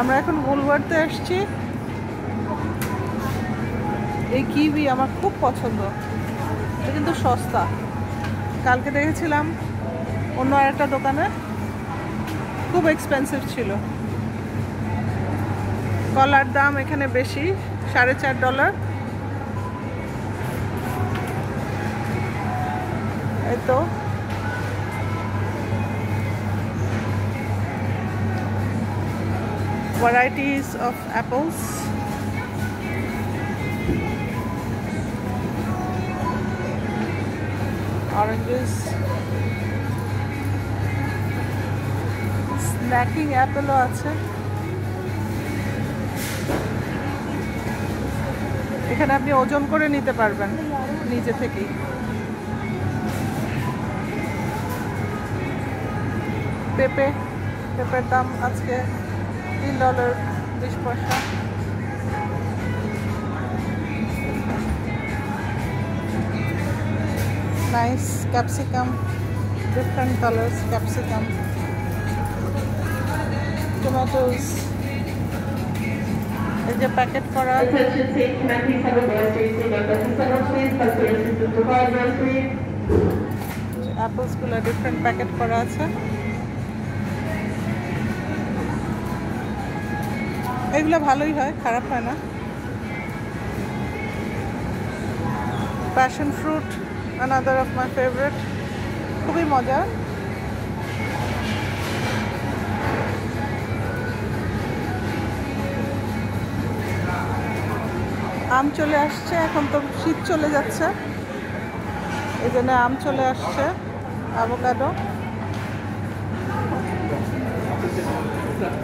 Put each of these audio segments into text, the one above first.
আমরা এখন বুলওয়ার্ডতে আসছি। এই কিউই আমার খুব পছন্দ, এটা কিন্তু সস্তা। কালকে দেখেছিলাম অন্য আরেকটা দোকানে, খুব এক্সপেন্সিভ ছিল। কলার দাম এখানে বেশি, $4.5। এই তো varieties of apples. Oranges. Snacking apple আছে। এখানে আপনি ওজন করে নিতে পারবেন নিজে থেকেই। পেঁপের দাম আজকে $3.20। Nice capsicum, different colors capsicum. Tomatoes. এই যে প্যাকেট করা অ্যাপলস গুলো ডিফারেন্ট প্যাকেট করা আছে। এগুলো ভালোই হয়, খারাপ হয় না। Passion fruit, another of my favorite, খুবই মজা। আম চলে আসছে, এখন তো শীত চলে যাচ্ছে, এই জন্য আম চলে আসছে। অ্যাভোকাডো,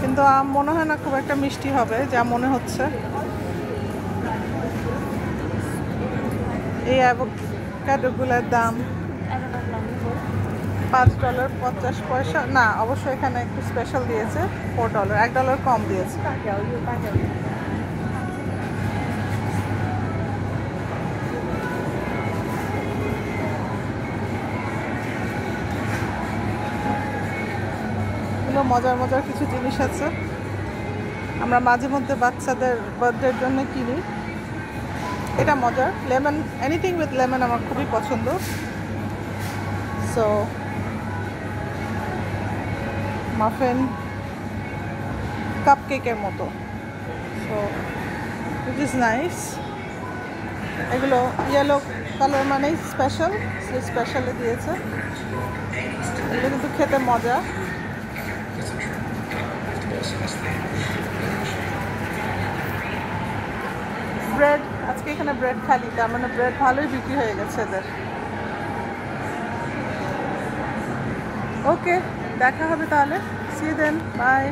কিন্তু আম মনে হয় না খুব একটা মিষ্টি হবে যা মনে হচ্ছে। এই অ্যাভোকাডোগুলোর দাম $5.50। না, অবশ্যই এখানে একটু স্পেশাল দিয়েছে, $4, $1 কম দিয়েছে। মজার মজার কিছু জিনিস আছে, আমরা মাঝে মধ্যে বাচ্চাদের বার্থডের জন্য কিনি। এটা মজার, লেমন, এনিথিং উইথ লেমন আমার খুবই পছন্দ। সো মাফিন, কাপকেকের মতো, সো ইট ইজ নাইস। এগুলো ইয়েলো কালার মানেই স্পেশাল, স্পেশালে দিয়েছে। এগুলো কিন্তু খেতে মজা। ব্রেড, আজকে এখানে ব্রেড খালি, তার মানে ব্রেড ভালোই বিক্রি হয়ে গেছে এদের। ওকে, দেখা হবে তাহলে, সি দেন, বাই।